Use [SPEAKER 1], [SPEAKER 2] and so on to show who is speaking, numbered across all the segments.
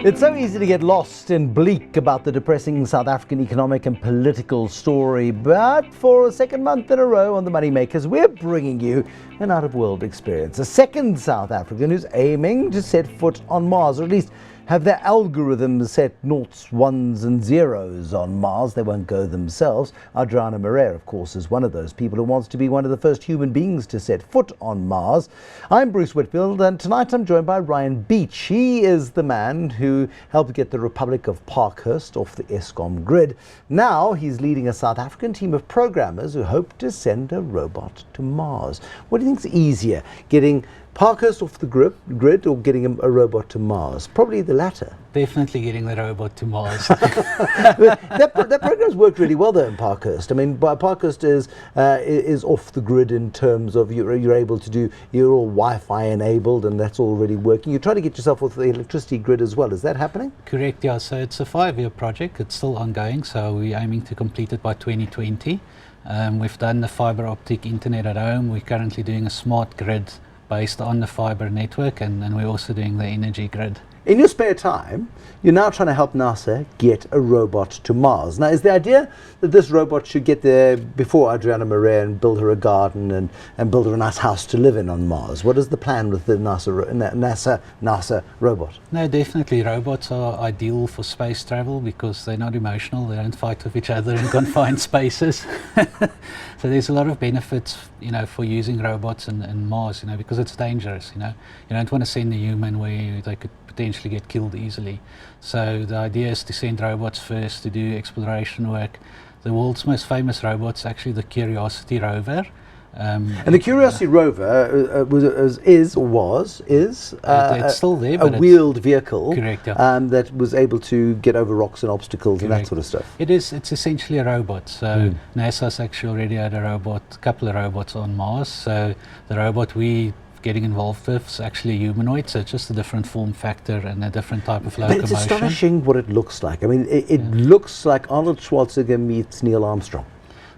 [SPEAKER 1] It's so easy to get lost in bleak about the depressing South African economic and political story, but for a second month in a row on the MoneyMakers, we're bringing you an out-of-world experience. A second South African who's aiming to set foot on Mars, or at least have their algorithms set noughts, ones and zeros on Mars. They won't go themselves. Adriana Moreira, of course, is one of those people who wants to be one of the first human beings to set foot on Mars. I'm Bruce Whitfield, and tonight I'm joined by Ryan Beech. He is the man who helped get the Republic of Parkhurst off the Eskom grid. Now he's leading a South African team of programmers who hope to send a robot to Mars. What do you think's easier, getting Parkhurst off the grid or getting a robot to Mars? Probably the latter.
[SPEAKER 2] Definitely getting the robot to Mars.
[SPEAKER 1] that program's worked really well though in Parkhurst. I mean, Parkhurst is off the grid in terms of you're able to do, you're all Wi-Fi enabled and that's already working. You're trying to get yourself off the electricity grid as well. Is that happening?
[SPEAKER 2] Correct, yeah. So it's a 5-year project. It's still ongoing. So we're aiming to complete it by 2020. We've done the fiber optic internet at home. We're currently doing a smart grid based on the fiber network, and then we're also doing the energy grid.
[SPEAKER 1] In your spare time, you're now trying to help NASA get a robot to Mars. Now, is the idea that this robot should get there before Adriana Moreira and build her a garden and build her a nice house to live in on Mars? What is the plan with the NASA robot?
[SPEAKER 2] No, definitely robots are ideal for space travel because they're not emotional. They don't fight with each other in confined spaces. So there's a lot of benefits, for using robots in Mars, because it's dangerous. You don't want to send a human where they could potentially get killed easily. So the idea is to send robots first to do exploration work. The world's most famous robot's actually the Curiosity rover.
[SPEAKER 1] And the Curiosity rover it's still there, but a wheeled vehicle.
[SPEAKER 2] Correct, yeah.
[SPEAKER 1] That was able to get over rocks and obstacles. Correct. And that sort of stuff.
[SPEAKER 2] It's essentially a robot. So NASA's actually already had a couple of robots on Mars. So the robot we getting involved with is actually a humanoid, so it's just a different form factor and a different type of locomotion.
[SPEAKER 1] But it's astonishing what it looks like. I mean, it looks like Arnold Schwarzenegger meets Neil Armstrong.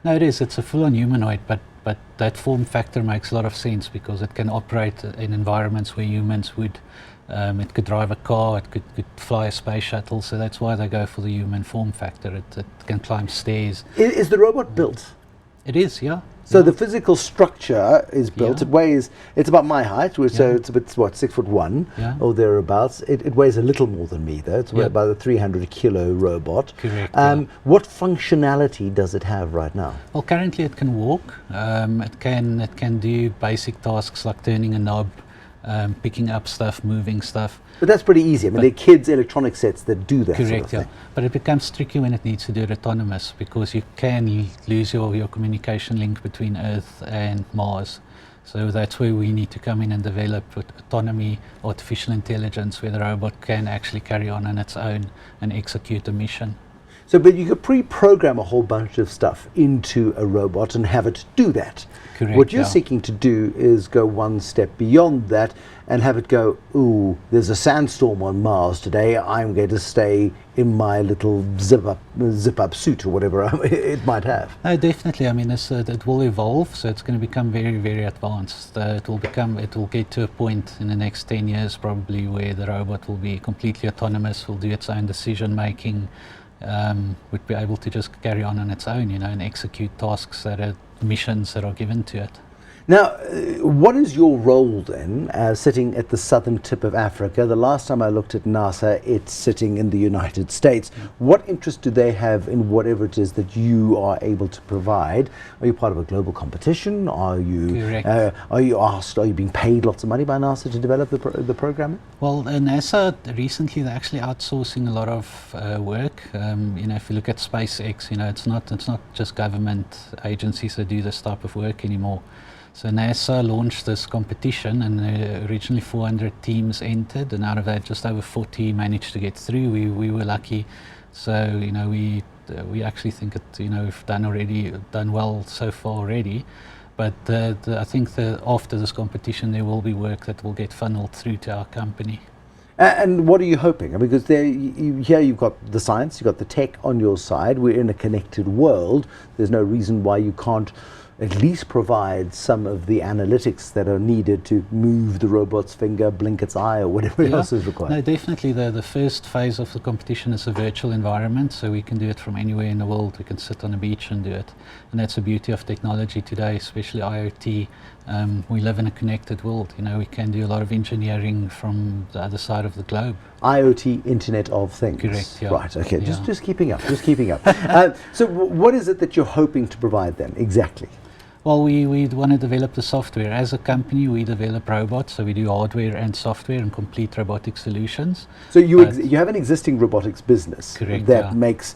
[SPEAKER 2] No, it is. It's a full-on humanoid, but that form factor makes a lot of sense because it can operate in environments where humans would. It could drive a car, it could fly a space shuttle, so that's why they go for the human form factor. It can climb stairs.
[SPEAKER 1] Is the robot built?
[SPEAKER 2] It is, yeah.
[SPEAKER 1] So the physical structure is built. Yeah. It's about my height, so it's about 6'1" or thereabouts. It weighs a little more than me though. It's about a 300 kilo robot.
[SPEAKER 2] Correct.
[SPEAKER 1] What functionality does it have right now?
[SPEAKER 2] Well, currently it can walk. It can do basic tasks like turning a knob, picking up stuff, moving stuff.
[SPEAKER 1] But that's pretty easy. I mean, there are kids' electronic sets that do that.
[SPEAKER 2] Correct,
[SPEAKER 1] sort of thing.
[SPEAKER 2] But it becomes tricky when it needs to do it autonomous because you can lose your communication link between Earth and Mars. So that's where we need to come in and develop autonomy, artificial intelligence, where the robot can actually carry on its own and execute a mission.
[SPEAKER 1] So, but you could pre-program a whole bunch of stuff into a robot and have it do that.
[SPEAKER 2] Correct,
[SPEAKER 1] what you're seeking to do is go one step beyond that and have it go, ooh, there's a sandstorm on Mars today, I'm going to stay in my little zip-up suit or whatever it might have.
[SPEAKER 2] No, definitely. I mean, it will evolve, so it's going to become very, very advanced. It will get to a point in the next 10 years probably where the robot will be completely autonomous, will do its own decision-making, would be able to just carry on its own, and execute tasks missions that are given to it.
[SPEAKER 1] Now, what is your role then, sitting at the southern tip of Africa? The last time I looked at NASA, it's sitting in the United States. What interest do they have in whatever it is that you are able to provide? Are you part of a global competition? Are you being paid lots of money by NASA to develop the programming?
[SPEAKER 2] Well, NASA recently they're actually outsourcing a lot of work. If you look at SpaceX, it's not just government agencies that do this type of work anymore. So NASA launched this competition, and originally 400 teams entered, and out of that, just over 40 managed to get through. We were lucky, so we actually think we've done well so far already. But I think that after this competition, there will be work that will get funneled through to our company.
[SPEAKER 1] And what are you hoping? Because here you've got the science, you've got the tech on your side. We're in a connected world. There's no reason why you can't at least provide some of the analytics that are needed to move the robot's finger, blink its eye, or whatever else is required.
[SPEAKER 2] No, definitely. The first phase of the competition is a virtual environment, so we can do it from anywhere in the world. We can sit on a beach and do it. And that's the beauty of technology today, especially IoT. We live in a connected world. You know, we can do a lot of engineering from the other side of the globe.
[SPEAKER 1] IoT, Internet of Things.
[SPEAKER 2] Correct, yeah.
[SPEAKER 1] Right, okay,
[SPEAKER 2] Yeah.
[SPEAKER 1] just keeping up, just keeping up. So what is it that you're hoping to provide then, exactly?
[SPEAKER 2] Well, we want to develop the software. As a company, we develop robots, so we do hardware and software and complete robotic solutions.
[SPEAKER 1] So you have an existing robotics business
[SPEAKER 2] Correct,
[SPEAKER 1] that
[SPEAKER 2] yeah.
[SPEAKER 1] makes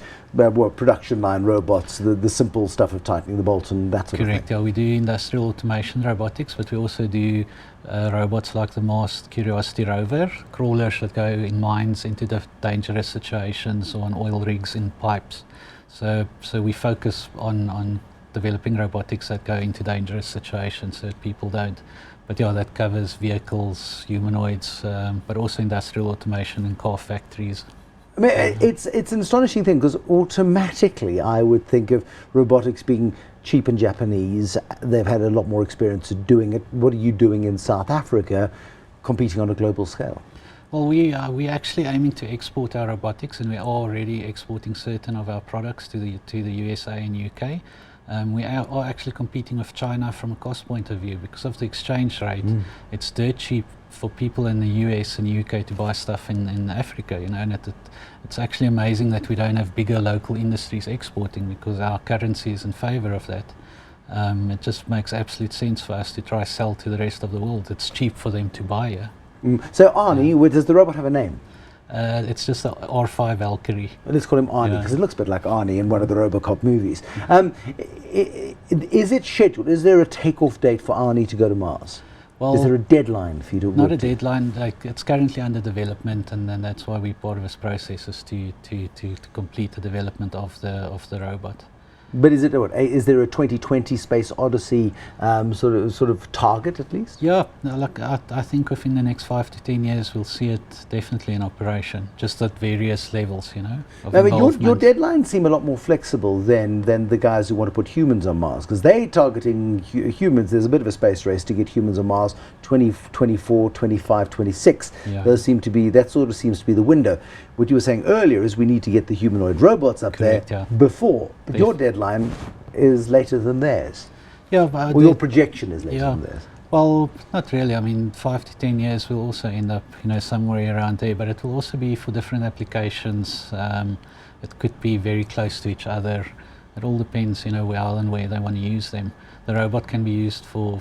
[SPEAKER 1] production line robots, the simple stuff of tightening the bolt and that sort
[SPEAKER 2] Correct,
[SPEAKER 1] of thing.
[SPEAKER 2] yeah. We do industrial automation robotics, but we also do robots like the Mars Curiosity rover, crawlers that go in mines into dangerous situations or on oil rigs in pipes. So we focus on developing robotics that go into dangerous situations so that people don't. But yeah, that covers vehicles, humanoids, but also industrial automation in car factories.
[SPEAKER 1] I mean, it's an astonishing thing, because automatically I would think of robotics being cheap and Japanese. They've had a lot more experience of doing it. What are you doing in South Africa, competing on a global scale?
[SPEAKER 2] Well, we're actually aiming to export our robotics, and we are already exporting certain of our products to the USA and UK. We are actually competing with China from a cost point of view because of the exchange rate. It's dirt cheap for people in the US and UK to buy stuff in Africa, you know, and it's actually amazing that we don't have bigger local industries exporting, because our currency is in favor of that. It just makes absolute sense for us to try sell to the rest of the world. It's cheap for them to buy here.
[SPEAKER 1] So Arnie, does the robot have a name?
[SPEAKER 2] It's just the R5 Valkyrie.
[SPEAKER 1] Let's call him Arnie, because it looks a bit like Arnie in one of the RoboCop movies. Is it scheduled? Is there a takeoff date for Arnie to go to Mars?
[SPEAKER 2] Well,
[SPEAKER 1] is there a deadline for you to work?
[SPEAKER 2] Not a deadline. Like, it's currently under development, and then that's why we're part of this process, is to complete the development of the robot.
[SPEAKER 1] But is there a 2020 Space Odyssey sort of target at least?
[SPEAKER 2] Yeah, no, look, I think within the next 5 to 10 years we'll see it definitely in operation, just at various levels, you know.
[SPEAKER 1] I mean, your deadlines seem a lot more flexible than the guys who want to put humans on Mars, because they're targeting humans. There's a bit of a space race to get humans on Mars, 2024, 25, 26.
[SPEAKER 2] Yeah.
[SPEAKER 1] That sort of seems to be the window. What you were saying earlier is we need to get the humanoid robots up
[SPEAKER 2] Correct,
[SPEAKER 1] there
[SPEAKER 2] yeah.
[SPEAKER 1] before. But your deadline is later than theirs.
[SPEAKER 2] Yeah, but
[SPEAKER 1] your projection is later than theirs.
[SPEAKER 2] Well, not really. I mean, 5 to 10 years will also end up, you know, somewhere around there. But it will also be for different applications. It could be very close to each other. It all depends, you know, how and where they want to use them. The robot can be used for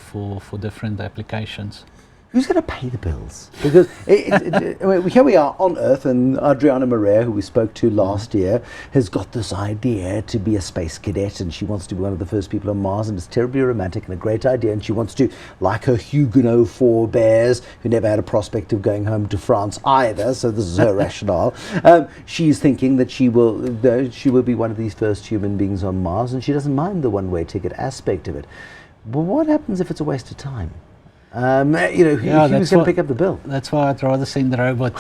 [SPEAKER 2] different applications.
[SPEAKER 1] Who's going to pay the bills? Because here we are on Earth, and Adriana Maria, who we spoke to last year, has got this idea to be a space cadet, and she wants to be one of the first people on Mars, and it's terribly romantic and a great idea, and she wants to, like her Huguenot forebears, who never had a prospect of going home to France either, so this is her rationale. She's thinking that she will be one of these first human beings on Mars, and she doesn't mind the one-way ticket aspect of it. But what happens if it's a waste of time? Who's going to pick up the bill?
[SPEAKER 2] That's why I'd rather send the robot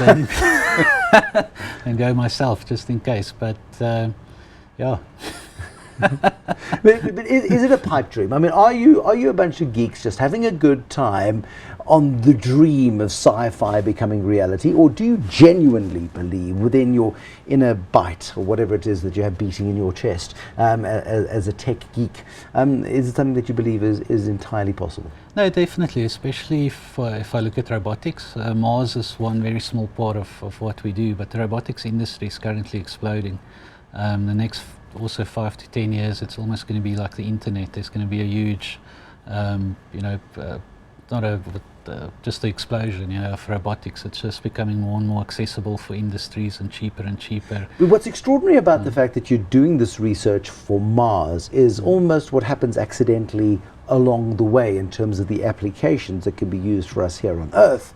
[SPEAKER 2] than go myself, just in case. But yeah.
[SPEAKER 1] but is it a pipe dream? I mean, are you a bunch of geeks just having a good time on the dream of sci-fi becoming reality, or do you genuinely believe within your inner bite, or whatever it is that you have beating in your chest, as a tech geek, is it something that you believe is entirely possible?
[SPEAKER 2] No, definitely, especially if I look at robotics. Mars is one very small part of what we do, but the robotics industry is currently exploding. The next also 5 to 10 years, it's almost going to be like the internet. There's going to be a huge, just the explosion, you know, of robotics. It's just becoming more and more accessible for industries and cheaper and cheaper.
[SPEAKER 1] But what's extraordinary about the fact that you're doing this research for Mars is almost what happens accidentally along the way in terms of the applications that can be used for us here on Earth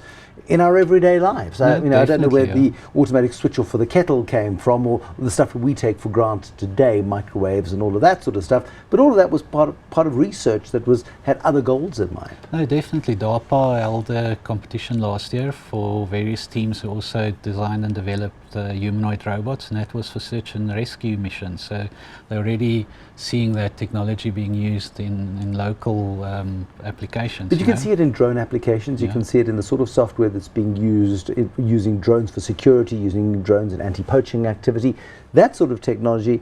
[SPEAKER 1] in our everyday lives. I don't know where the automatic switch off for the kettle came from, or the stuff that we take for granted today, microwaves and all of that sort of stuff, but all of that was part of research that had other goals in mind.
[SPEAKER 2] No, definitely. DARPA held a competition last year for various teams who also designed and developed developed humanoid robots, and that was for search and rescue missions. So they're already seeing that technology being used in local applications.
[SPEAKER 1] But you can see it in drone applications. You can see it in the sort of software that's being used, using drones for security, using drones in anti-poaching activity. That sort of technology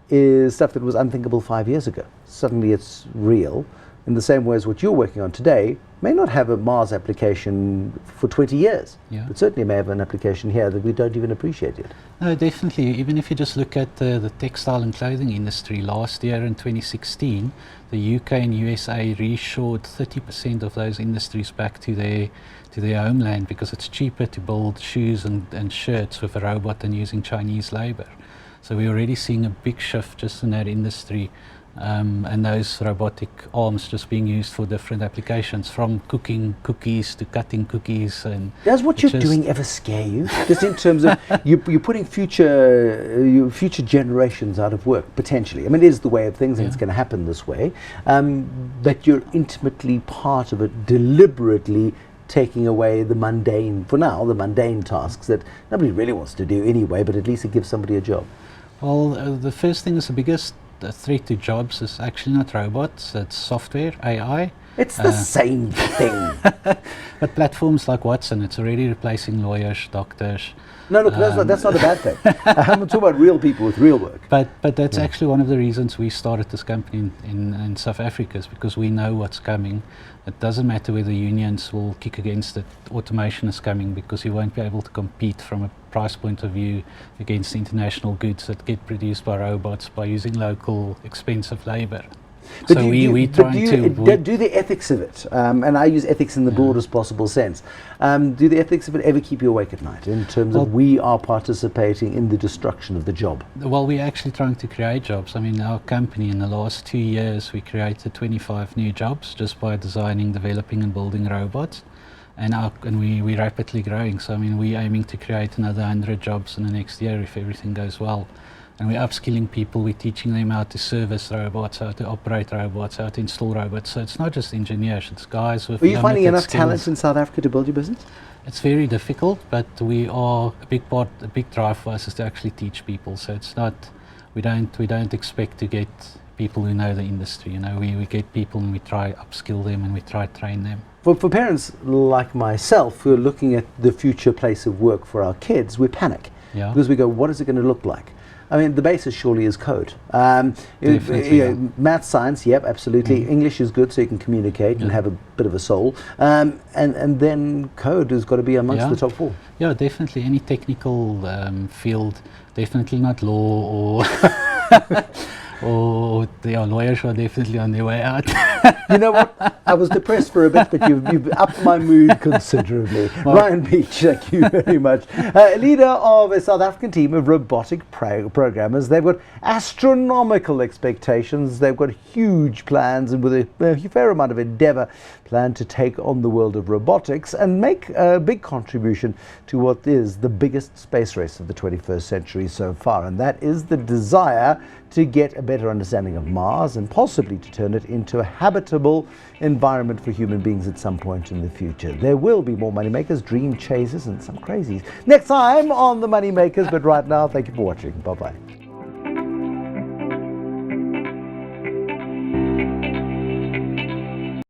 [SPEAKER 1] is stuff that was unthinkable 5 years ago. Suddenly it's real. In the same way as what you're working on today may not have a Mars application for 20 years, but certainly may have an application here that we don't even appreciate yet.
[SPEAKER 2] No, definitely. Even if you just look at the textile and clothing industry, last year in 2016, the UK and USA reshored 30% of those industries back to their homeland, because it's cheaper to build shoes and shirts with a robot than using Chinese labor. So we're already seeing a big shift just in that industry. And those robotic arms just being used for different applications, from cooking cookies to cutting cookies. And
[SPEAKER 1] does what you're doing ever scare you? Just in terms of you're putting future generations out of work, potentially. I mean, it is the way of things, and it's going to happen this way. But you're intimately part of it, deliberately taking away the mundane, for now, the mundane tasks that nobody really wants to do anyway, but at least it gives somebody a job.
[SPEAKER 2] Well, the first thing is the biggest threat to jobs is actually not robots, it's software, AI.
[SPEAKER 1] It's the same thing.
[SPEAKER 2] But platforms like Watson, it's already replacing lawyers, doctors.
[SPEAKER 1] No, look, that's not a bad thing. I'm talking about real people with real work.
[SPEAKER 2] But that's actually one of the reasons we started this company in South Africa, is because we know what's coming. It doesn't matter whether unions will kick against it. Automation is coming, because you won't be able to compete from a price point of view against international goods that get produced by robots by using local expensive labor.
[SPEAKER 1] But
[SPEAKER 2] so
[SPEAKER 1] do the ethics of it, and I use ethics in the broadest possible sense, do the ethics of it ever keep you awake at night, in terms of we are participating in the destruction of the job?
[SPEAKER 2] Well, we're actually trying to create jobs. I mean, our company, in the last 2 years, we created 25 new jobs just by designing, developing and building robots. And we're rapidly growing. So I mean, we're aiming to create another 100 jobs in the next year if everything goes well. And we're upskilling people, we're teaching them how to service robots, how to operate robots, how to install robots. So it's not just engineers, it's guys with
[SPEAKER 1] limited skills. Are you finding enough talent in South Africa to build your business?
[SPEAKER 2] It's very difficult, but we are a big drive for us is to actually teach people. So it's not, we don't expect to get people who know the industry. You know, we get people and we try upskill them and we try train them.
[SPEAKER 1] For parents like myself who are looking at the future place of work for our kids, we panic. Because we go, what is it going to look like? I mean, the basis surely is code. Math, science, yep, absolutely. English is good, so you can communicate and have a bit of a soul. And then code has got to be amongst the top four.
[SPEAKER 2] Yeah, definitely. Any technical field, definitely not law or lawyers are definitely on their way out.
[SPEAKER 1] You know what? I was depressed for a bit, but you've upped my mood considerably. Ryan Beech, thank you very much. Leader of a South African team of robotic programmers. They've got astronomical expectations. They've got huge plans, and with a fair amount of endeavour, plan to take on the world of robotics and make a big contribution to what is the biggest space race of the 21st century so far. And that is the desire to get a better understanding of Mars and possibly to turn it into a habitable environment for human beings at some point in the future. There will be more Moneymakers, dream chasers and some crazies next time on the Moneymakers, but right now, thank you for watching. Bye-bye.